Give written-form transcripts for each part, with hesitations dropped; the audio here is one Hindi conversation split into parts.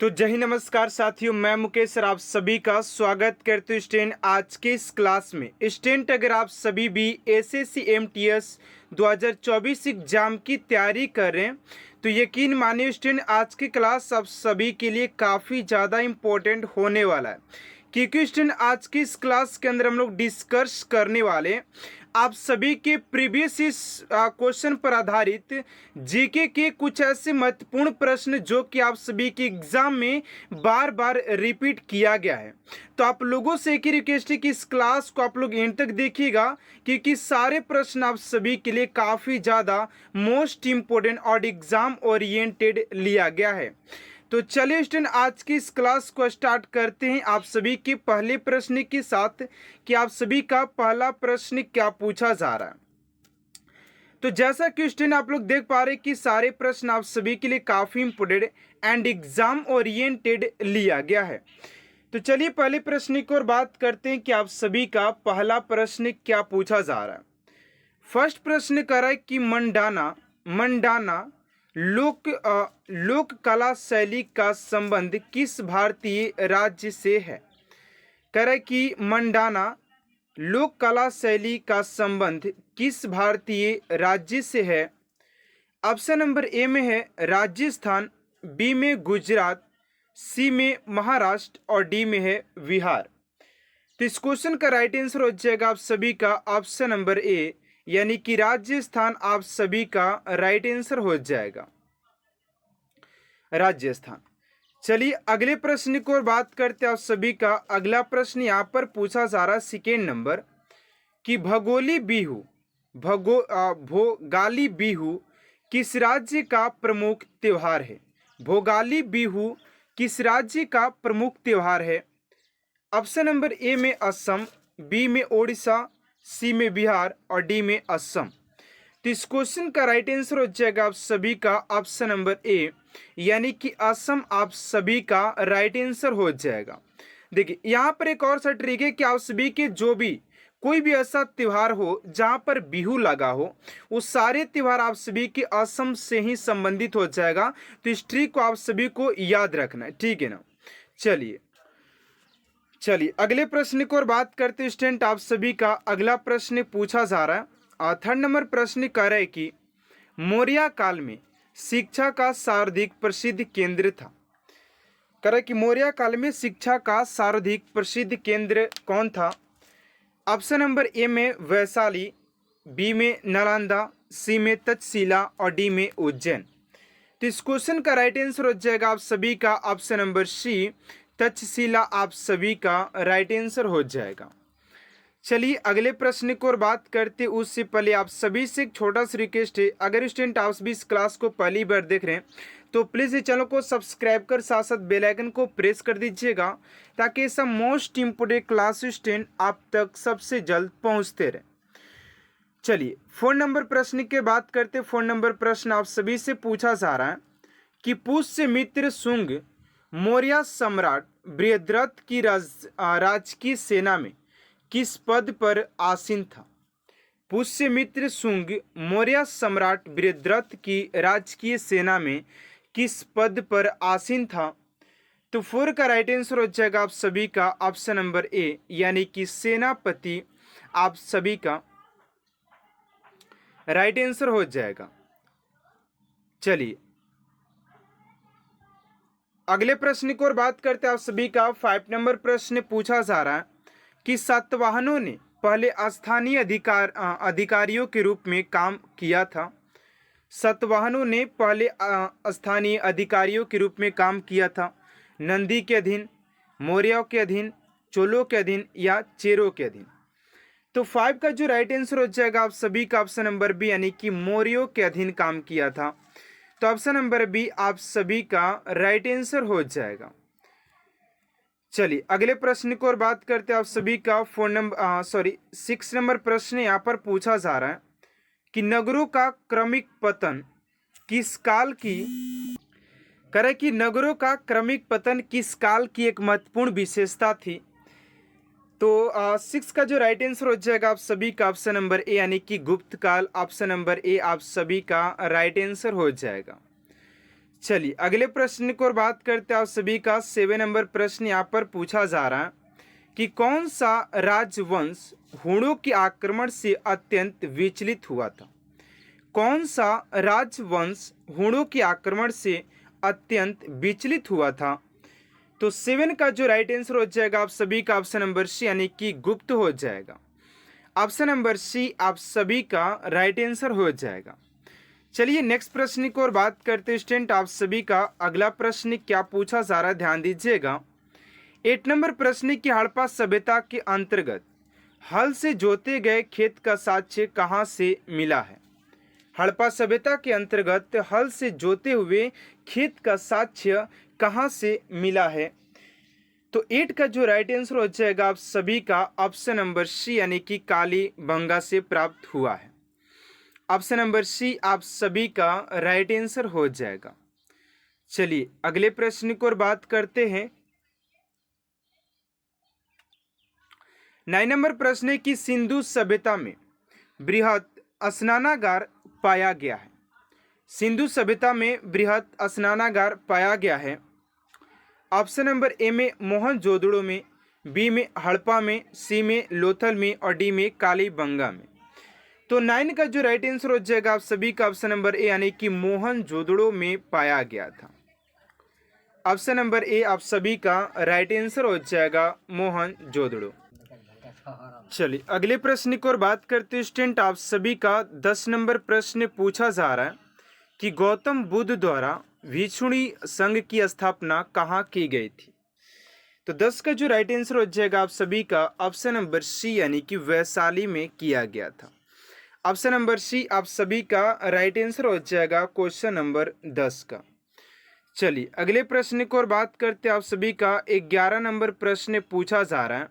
तो जय हिंद, नमस्कार साथियों, मैं मुकेश सर आप सभी का स्वागत करते हूँ स्टूडेंट आज के इस क्लास में। स्टूडेंट अगर आप सभी भी एसएससी एमटीएस 2024 एग्जाम की तैयारी कर रहे हैं तो यकीन मानिए स्टूडेंट आज की क्लास आप सभी के लिए काफ़ी ज़्यादा इम्पोर्टेंट होने वाला है, क्योंकि स्टूडेंट आज की इस क्लास के अंदर हम लोग डिस्कस करने वाले हैं आप सभी के प्रीवियस इस क्वेश्चन पर आधारित जीके के कुछ ऐसे महत्वपूर्ण प्रश्न जो कि आप सभी के एग्जाम में बार बार रिपीट किया गया है। तो आप लोगों से एक ही रिक्वेस्ट है कि इस क्लास को आप लोग एंड तक देखिएगा, क्योंकि सारे प्रश्न आप सभी के लिए काफ़ी ज़्यादा मोस्ट इम्पोर्टेंट और एग्जाम ओरिएंटेड लिया गया है। तो चलिए स्टूडेंट आज की इस क्लास को स्टार्ट करते हैं आप सभी के पहले प्रश्न के साथ कि आप सभी का पहला प्रश्न क्या पूछा जा रहा है। तो जैसा कि स्टूडेंट आप लोग देख पा रहे हैं कि सारे प्रश्न आप सभी के लिए काफ़ी इंपोर्टेंट एंड एग्जाम ओरिएंटेड लिया गया है। तो चलिए पहले प्रश्न की ओर बात करते हैं कि आप सभी का पहला प्रश्न क्या पूछा जा रहा है। फर्स्ट प्रश्न कर रहा है कि मंडाना लोक कला शैली का संबंध किस भारतीय राज्य से है। कह रहा है कि मंडाना लोक कला शैली का संबंध किस भारतीय राज्य से है। ऑप्शन नंबर ए में है राजस्थान, बी में गुजरात, सी में महाराष्ट्र और डी में है बिहार। तो इस क्वेश्चन का राइट आंसर हो जाएगा आप सभी का ऑप्शन नंबर ए, यानी कि राजस्थान आप सभी का राइट आंसर हो जाएगा राजस्थान। चलिए अगले प्रश्न की ओर बात करते हैं आप सभी का। अगला प्रश्न यहाँ पर पूछा जा रहा है सेकेंड नंबर कि भोगाली बिहू किस राज्य का प्रमुख त्योहार है। भोगाली बिहू किस राज्य का प्रमुख त्योहार है। ऑप्शन नंबर ए में असम, बी में ओडिशा, सी में बिहार और डी में असम। तो इस क्वेश्चन का राइट आंसर हो जाएगा आप सभी का ऑप्शन नंबर ए, यानी कि असम आप सभी का राइट आंसर हो जाएगा। देखिए यहाँ पर एक और सा ट्रिक है कि आप सभी के जो भी कोई भी ऐसा त्योहार हो जहाँ पर बिहू लगा हो वो सारे त्योहार आप सभी के असम से ही संबंधित हो जाएगा। तो इस ट्रिक को आप सभी को याद रखना है, ठीक है ना। चलिए अगले प्रश्न की ओर बात करते हैं स्टूडेंट आप सभी का। अगला प्रश्न पूछा जा रहा है थर्ड नंबर प्रश्न कह रहा है कि मौर्य काल में शिक्षा का सर्वाधिक प्रसिद्ध केंद्र था। कह रहा है कि मौर्य काल में शिक्षा का सर्वाधिक प्रसिद्ध केंद्र कौन था। ऑप्शन नंबर ए में वैशाली, बी में नालंदा, सी में तक्षशिला और डी में उज्जैन। तो इस क्वेश्चन का राइट आंसर हो जाएगा आप सभी का ऑप्शन नंबर सी, तक्षशिला आप सभी का राइट आंसर हो जाएगा। चलिए अगले प्रश्न की ओर बात करते उससे पहले आप सभी से एक छोटा सा रिक्वेस्ट है, अगर स्टूडेंट आप भी इस क्लास को पहली बार देख रहे हैं तो प्लीज़ इस चैनल को सब्सक्राइब कर साथ साथ बेल आइकन को प्रेस कर दीजिएगा, ताकि ऐसा मोस्ट इम्पोर्टेंट क्लास स्टूडेंट आप तक सबसे जल्द पहुंचते रहे। चलिए फोन नंबर प्रश्न की बात करते। फोन नंबर प्रश्न आप सभी से पूछा जा रहा है कि पुष्यमित्र शुंग मौर्य सम्राट बृहद्रथ की राजकीय सेना में किस पद पर आसीन था। पुष्यमित्र शुंग मौर्य सम्राट बृहद्रथ की राजकीय सेना में किस पद पर आसीन था। तो फोर का राइट आंसर हो जाएगा आप सभी का ऑप्शन नंबर ए, यानी कि सेनापति आप सभी का राइट आंसर हो जाएगा। चलिए अगले प्रश्न की ओर बात करते हैं आप सभी का। 5 नंबर प्रश्न पूछा जा रहा है कि सातवाहनों ने पहले स्थानीय अधिकारियों के रूप में काम किया था। सातवाहनों ने पहले स्थानीय अधिकारियों के रूप में काम किया था। नंदी के अधीन, मौर्यों के अधीन, चोलों के अधीन या चेरों के अधीन। तो 5 का जो राइट आंसर हो जाएगा आप सभी का ऑप्शन नंबर बी, यानी कि मौर्यों के अधीन काम किया था। तो ऑप्शन नंबर बी आप सभी का राइट आंसर हो जाएगा। चलिए अगले प्रश्न की ओर बात करते हैं आप सभी का। 6 नंबर प्रश्न यहाँ पर पूछा जा रहा है कि नगरों का क्रमिक पतन किस काल की करे कि नगरों का क्रमिक पतन किस काल की एक महत्वपूर्ण विशेषता थी। तो 6 का जो राइट आंसर हो जाएगा आप सभी का ऑप्शन नंबर ए, यानी कि गुप्त काल। ऑप्शन नंबर ए आप सभी का राइट आंसर हो जाएगा। चलिए अगले प्रश्न की ओर बात करते हैं आप सभी का। 7 नंबर प्रश्न यहाँ पर पूछा जा रहा है कि कौन सा राजवंश हूणों के आक्रमण से अत्यंत विचलित हुआ था। कौन सा राजवंश हूणों के आक्रमण से अत्यंत विचलित हुआ था। तो 7 का जो राइट आंसर हो जाएगा आप सभी का ऑप्शन नंबर सी यानी कि गुप्त हो जाएगा। ऑप्शन नंबर सी आप सभी का राइट आंसर हो जाएगा। चलिए नेक्स्ट प्रश्न की ओर बात करते हैं स्टूडेंट आप सभी का। अगला प्रश्न क्या पूछा जा रहा है ध्यान दीजिएगा। 8 नंबर प्रश्न की हड़प्पा सभ्यता के अंतर्गत हल से जोते गए खेत का साक्ष्य कहाँ से मिला है। हड़प्पा सभ्यता के अंतर्गत हल से जोते हुए खेत का साक्ष्य कहाँ से मिला है। तो 8 का जो राइट आंसर हो जाएगा आप सभी का ऑप्शन नंबर सी यानी कि कालीबंगा से प्राप्त हुआ है। ऑप्शन नंबर सी आप सभी का राइट आंसर हो जाएगा। चलिए अगले प्रश्न की ओर बात करते हैं। 9 नंबर प्रश्न है कि सिंधु सभ्यता में बृहत स्नानागार पाया गया है। सिंधु सभ्यता में बृहत स्नानागार पाया गया है। ऑप्शन नंबर ए में मोहनजोदड़ो में, बी में हड़प्पा में, सी में लोथल में और डी में कालीबंगा में। तो 9 का जो राइट आंसर हो जाएगा आप सभी का ऑप्शन नंबर ए यानी कि मोहनजोदड़ो में पाया गया था। ऑप्शन नंबर ए आप सभी का राइट आंसर हो जाएगा मोहनजोदड़ो। चलिए अगले प्रश्न की ओर बात करते हैं स्टूडेंट आप सभी का। 10 नंबर प्रश्न पूछा जा रहा है कि गौतम बुद्ध द्वारा भिक्षुणी संघ की स्थापना कहाँ की गई थी। तो 10 का जो राइट आंसर हो जाएगा आप सभी का ऑप्शन नंबर सी यानी कि वैशाली में किया गया था। ऑप्शन नंबर सी आप सभी का राइट आंसर हो जाएगा क्वेश्चन नंबर 10 का। चलिए अगले प्रश्न की ओर बात करते हैं आप सभी का। 11 नंबर प्रश्न पूछा जा रहा है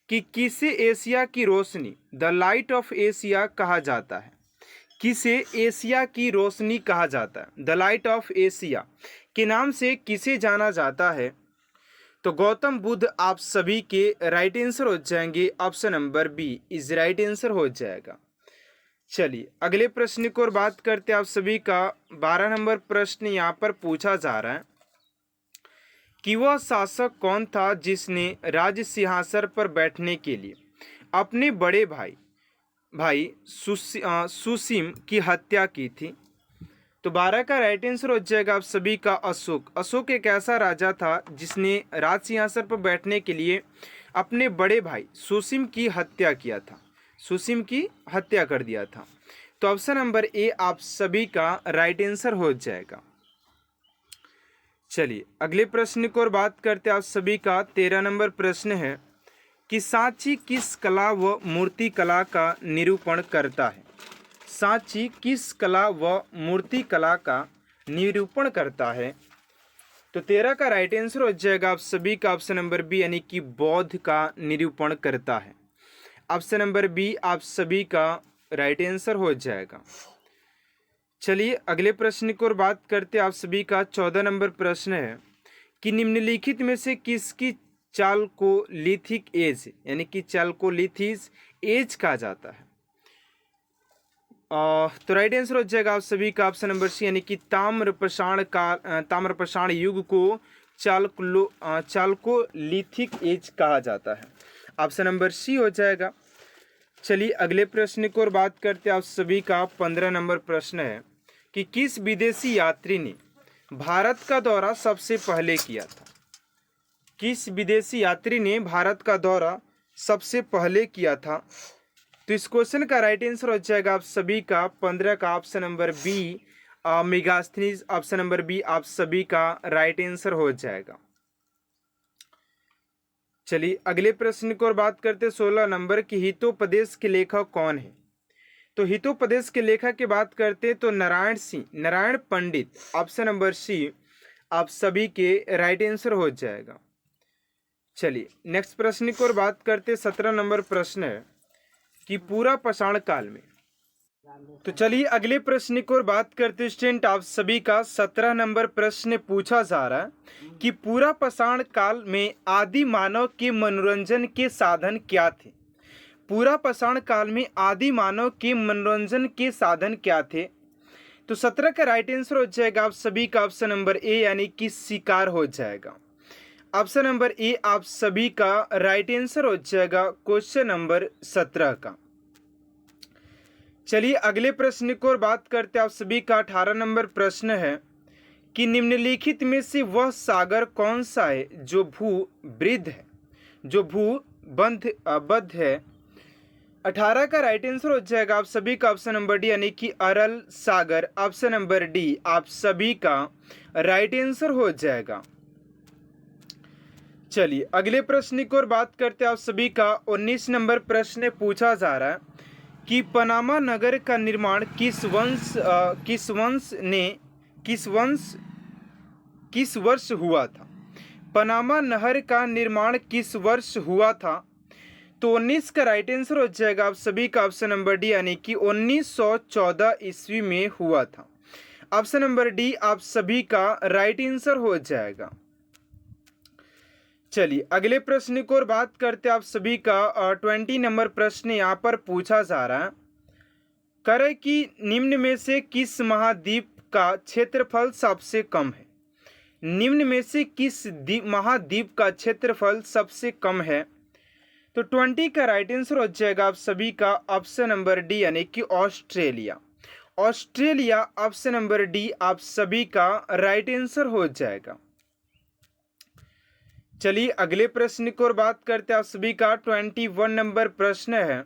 कि किसे एशिया की रोशनी द लाइट ऑफ एशिया कहा जाता है। किसे एशिया की रोशनी कहा जाता है। द लाइट ऑफ एशिया के नाम से किसे जाना जाता है। तो गौतम बुद्ध आप सभी के राइट आंसर हो जाएंगे। Option number B is right answer हो जाएगा। चलिए अगले प्रश्न की ओर बात करते हैं आप सभी का। 12 नंबर प्रश्न यहाँ पर पूछा जा रहा है कि वह शासक कौन था जिसने राज सिंहासन पर बैठने के लिए अपने बड़े भाई सुसीम की हत्या की थी। तो 12 का राइट आंसर हो जाएगा आप सभी का अशोक। अशोक एक ऐसा राजा था जिसने राज सिंहासन पर बैठने के लिए अपने बड़े भाई सुसीम की हत्या किया था। सुसीम की हत्या कर दिया था। तो ऑप्शन नंबर ए आप सभी का राइट आंसर हो जाएगा। चलिए अगले प्रश्न की ओर बात करते हैं आप सभी का। 13 नंबर प्रश्न है कि सांची किस कला व मूर्ति कला का निरूपण करता है। सांची किस कला व मूर्ति कला का निरूपण करता है। तो 13 का राइट आंसर हो जाएगा आप सभी का ऑप्शन नंबर बी यानी कि बौद्ध का निरूपण करता है। ऑप्शन नंबर बी आप सभी का राइट आंसर हो जाएगा। चलिए अगले प्रश्न की ओर बात करते हैं आप सभी का। 14 नंबर प्रश्न है कि निम्नलिखित में से किसकी चालकोलिथिक एज यानी कि चालकोलिथिस एज कहा जाता है। तो राइट आंसर हो जाएगा आप सभी का ऑप्शन नंबर सी यानी कि ताम्रपाषाण युग को चालकोलिथिक एज कहा जाता है। ऑप्शन नंबर सी हो जाएगा। चलिए अगले प्रश्न की ओर बात करते हैं आप सभी का। 15 नंबर प्रश्न है कि किस विदेशी यात्री ने भारत का दौरा सबसे पहले किया था। किस विदेशी यात्री ने भारत का दौरा सबसे पहले किया था। तो इस क्वेश्चन का राइट आंसर हो जाएगा आप सभी का 15 का option number B Megasthenes. Option number B आप सभी का राइट आंसर हो जाएगा। चलिए अगले प्रश्न की ओर बात करते हैं। 16 नंबर की हितोपदेश के लेखक कौन है। तो हितोपदेश के लेखक की बात करते हैं तो नारायण पंडित। ऑप्शन नंबर सी आप सभी के राइट आंसर हो जाएगा। चलिए नेक्स्ट प्रश्न की ओर बात करते हैं। 17 नंबर प्रश्न है कि पूरा पाषाण काल में। तो चलिए अगले प्रश्न की ओर बात करते हैं स्टूडेंट आप सभी का। 17 नंबर प्रश्न पूछा जा रहा है कि पूरा पाषाण काल में आदि मानव के मनोरंजन के साधन क्या थे। पूरा पाषाण काल में आदि मानव के मनोरंजन के साधन क्या थे। तो 17 का राइट आंसर हो जाएगा आप सभी का ऑप्शन नंबर ए यानी कि शिकार हो जाएगा। ऑप्शन नंबर ए आप सभी का राइट आंसर हो जाएगा क्वेश्चन नंबर 17 का। चलिए अगले प्रश्न को और बात करते हैं। आप सभी का 18 नंबर प्रश्न है कि निम्नलिखित में से वह सागर कौन सा है जो भूबद्ध है, जो बद्ध है। 18 का राइट आंसर हो जाएगा आप सभी का ऑप्शन नंबर डी यानी कि अरल सागर। ऑप्शन नंबर डी आप सभी का राइट आंसर हो जाएगा। चलिए अगले प्रश्न की ओर बात करते हैं। आप सभी का 19 नंबर प्रश्न पूछा जा रहा है कि पनामा नगर का निर्माण किस वर्ष हुआ था। पनामा नहर का निर्माण किस वर्ष हुआ था। तो 19 का राइट आंसर हो जाएगा आप सभी का ऑप्शन नंबर डी यानी कि 1914 ईस्वी में हुआ था। ऑप्शन नंबर डी आप सभी का राइट आंसर हो जाएगा। चलिए अगले प्रश्न को और बात करते हैं। आप सभी का 20 नंबर प्रश्न यहाँ पर पूछा जा रहा है करे कि निम्न में से किस महाद्वीप का क्षेत्रफल सबसे कम है। निम्न में से किस महाद्वीप का क्षेत्रफल सबसे कम है। तो 20 का राइट आंसर हो जाएगा आप सभी का ऑप्शन नंबर डी यानी कि Australia. Australia option number D आप सभी का राइट आंसर हो जाएगा। चलिए अगले प्रश्न को और बात करते हैं। आप सभी का 21 नंबर प्रश्न है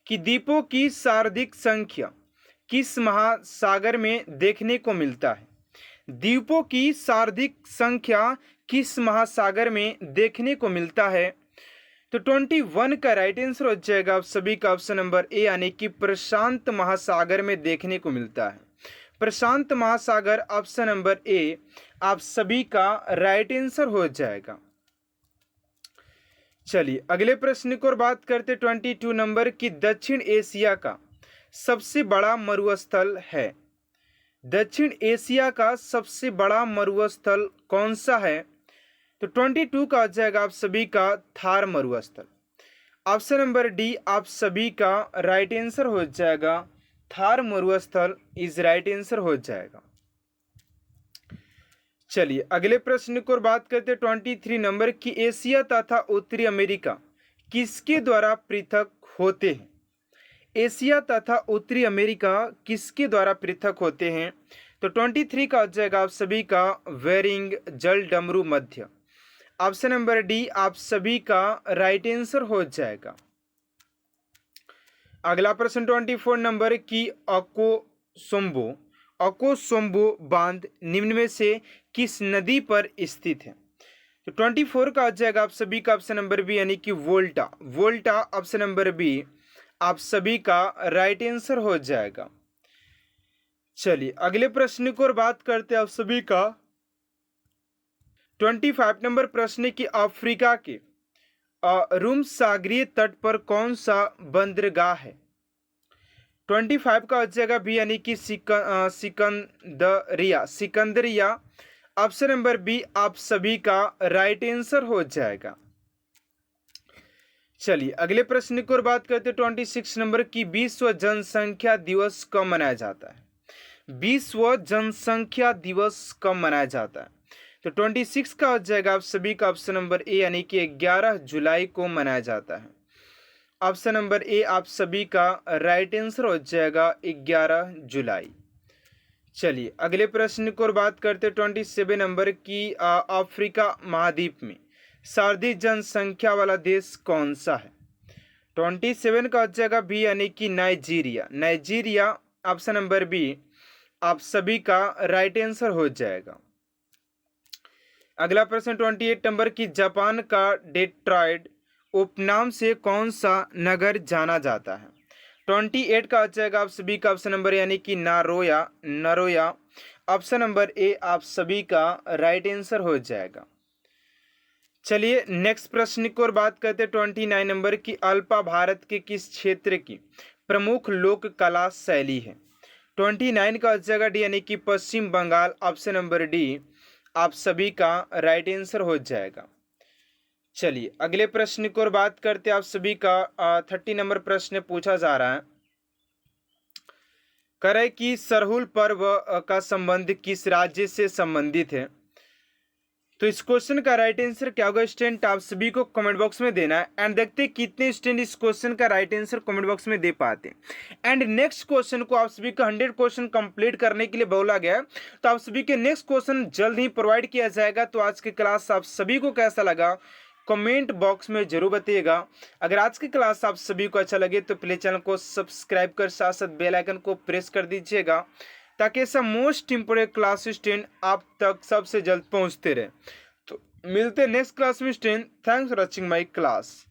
कि द्वीपों की सर्वाधिक संख्या किस महासागर में देखने को मिलता है। द्वीपों की सर्वाधिक संख्या किस महासागर में देखने को मिलता है। तो 21 का राइट आंसर हो जाएगा आप सभी का ऑप्शन नंबर ए यानी कि प्रशांत महासागर में देखने को मिलता है। प्रशांत महासागर ऑप्शन नंबर ए आप सभी का राइट आंसर हो जाएगा। चलिए अगले प्रश्न को और बात करते 22 नंबर की दक्षिण एशिया का सबसे बड़ा मरुस्थल है। दक्षिण एशिया का सबसे बड़ा मरुस्थल कौन सा है। तो 22 का आ जाएगा आप सभी का थार मरुस्थल। ऑप्शन नंबर डी आप सभी का राइट आंसर हो जाएगा। थार मरुस्थल इज राइट आंसर हो जाएगा। चलिए अगले प्रश्न को बात करते 23 नंबर की एशिया तथा उत्तरी अमेरिका किसके द्वारा पृथक होते हैं। एशिया तथा उत्तरी अमेरिका किसके द्वारा पृथक होते हैं। तो 23 का आ जाएगा आप सभी का वेरिंग जल डमरू मध्य। ऑप्शन नंबर डी आप सभी का राइट आंसर हो जाएगा। अगला प्रश्न 24 नंबर की अकोसोम्बो बांध निम्न में से किस नदी पर स्थित है। तो 24 का आ जाएगा आप सभी का ऑप्शन नंबर बी यानी कि वोल्टा ऑप्शन नंबर बी आप सभी का राइट आंसर हो जाएगा। चलिए अगले प्रश्न को और बात करते हैं। आप सभी का 25 नंबर प्रश्न की अफ्रीका के रूम सागरीय तट पर कौन सा बंदरगाह है। 25 का आ जाएगा बी यानी कि सिकंदरिया ऑप्शन नंबर बी आप सभी का राइट आंसर हो जाएगा। चलिए अगले प्रश्न की ओर बात करते हैं 26 नंबर की विश्व जनसंख्या दिवस कब मनाया जाता है। विश्व जनसंख्या दिवस कब मनाया जाता है। तो 26 का हो जाएगा आप सभी का ऑप्शन नंबर ए यानी कि 11 जुलाई को मनाया जाता है। ऑप्शन नंबर ए आप सभी का राइट आंसर हो जाएगा 11 जुलाई। चलिए अगले प्रश्न को बात करते 27 नंबर की अफ्रीका महाद्वीप में सर्वाधिक जनसंख्या वाला देश कौन सा है। 27 का हो जाएगा बी यानी कि नाइजीरिया ऑप्शन नंबर बी आप सभी का राइट आंसर हो जाएगा। अगला प्रश्न 28 नंबर की जापान का डेट्रॉयट उपनाम से कौन सा नगर जाना जाता है। 28 का आ जाएगा आप सभी का ऑप्शन नंबर यानी कि नरोया ऑप्शन नंबर ए आप सभी का राइट आंसर हो जाएगा। चलिए नेक्स्ट प्रश्न की ओर बात करते हैं 29 नंबर की अल्पा भारत के किस क्षेत्र की प्रमुख लोक कला शैली है। 29 का आ जाएगा डी यानी कि पश्चिम बंगाल ऑप्शन नंबर डी आप सभी का राइट आंसर हो जाएगा। चलिए अगले प्रश्न की ओर बात करते हैं। आप सभी का 30 नंबर प्रश्न पूछा जा रहा है कह रहा है कि सरहुल पर्व का संबंध किस राज्य से संबंधित है। तो इस क्वेश्चन का राइट आंसर क्या होगा स्टूडेंट, आप सभी को कमेंट बॉक्स में देना है। एंड देखते हैं कितने स्टूडेंट इस क्वेश्चन का राइट आंसर कमेंट बॉक्स में दे पाते हैं। एंड नेक्स्ट क्वेश्चन को आप सभी का 100 क्वेश्चन कंप्लीट करने के लिए बोला गया है, तो आप सभी के नेक्स्ट क्वेश्चन जल्द ही प्रोवाइड किया जाएगा। तो आज की क्लास आप सभी को कैसा लगा कमेंट बॉक्स में जरूर बताइएगा। अगर आज की क्लास आप सभी को अच्छा लगे तो प्लीज चैनल को सब्सक्राइब कर साथ साथ बेल आइकन को प्रेस कर दीजिएगा, ताकि ऐसा मोस्ट इंपोर्टेंट क्लास स्टूडेंट आप तक सबसे जल्द पहुंचते रहे। तो मिलते हैं नेक्स्ट क्लास में student. Thanks for watching my class.